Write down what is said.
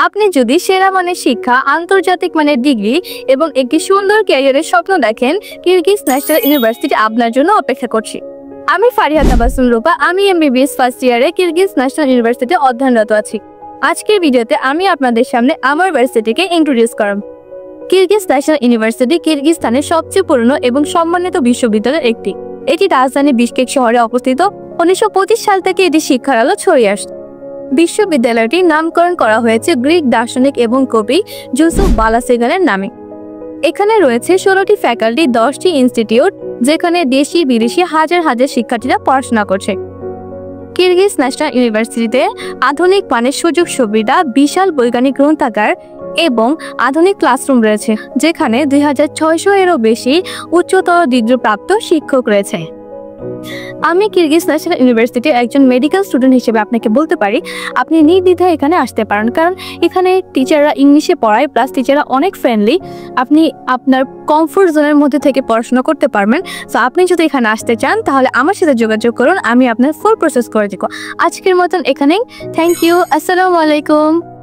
আপনি যদি সেরা মানের শিক্ষা, আন্তর্জাতিক মানের ডিগ্রি এবং একটি সুন্দর ক্যারিয়ারের স্বপ্ন দেখেন, কিরগিজ ন্যাশনাল ইউনিভার্সিটি আপনার জন্য অপেক্ষা করছে। আমি ফারিহা তাবাসসুম রূপা, আমি এমবিবিএস ফার্স্ট ইয়ারে কিরগিজ ন্যাশনাল ইউনিভার্সিটিতে অধ্যয়নরত আছি। আজকের ভিডিওতে আমি আপনাদের সামনে আমার ভার্সিটিকে ইন্ট্রোডিউস করাব। কিরগিজ ন্যাশনাল ইউনিভার্সিটি কিরগিজস্তানের সবচেয়ে পুরনো এবং সম্মানিত বিশ্ববিদ্যালয়ের একটি। এটি রাজধানী বিশকেক শহরে অবস্থিত। 1925 সাল থেকে এটি শিক্ষার আলো ছড়িয়ে আসছে। বিশ্ববিদ্যালয়টির নামকরণ করা হয়েছে গ্রিক দার্শনিক এবং কবি জুসুফ বালাসেগানের নামে। এখানে রয়েছে 16টি ফ্যাকাল্টি, 10টি ইনস্টিটিউট, যেখানে দেশি বিদেশি হাজার হাজার শিক্ষার্থীরা পড়াশোনা করছে। কিরগিজ ন্যাশনাল ইউনিভার্সিটিতে আধুনিক মানের সুযোগ সুবিধা, বিশাল বৈজ্ঞানিক গ্রন্থাগার এবং আধুনিক ক্লাসরুম রয়েছে, যেখানে 2600 এরও বেশি উচ্চতর ডিগ্রিপ্রাপ্ত শিক্ষক রয়েছে। আমি কিরগিজ ন্যাশনাল ইউনিভার্সিটির একজন মেডিকেল স্টুডেন্ট হিসেবে আপনাকে বলতে পারি, আপনি নির্দ্বিধায় এখানে আসতে পারেন, কারণ এখানে টিচাররা ইংলিশে পড়ায়, প্লাস টিচাররা অনেক ফ্রেন্ডলি। আপনি আপনার কমফোর্ট জোনের মধ্যে থেকে পড়াশোনা করতে পারবেন। সো আপনি যদি এখানে আসতে চান তাহলে আমার সাথে যোগাযোগ করুন, আমি আপনার ফুল প্রসেস করে দেব। আজকের মতন এখানেই। Thank you. আসসালামু আলাইকুম।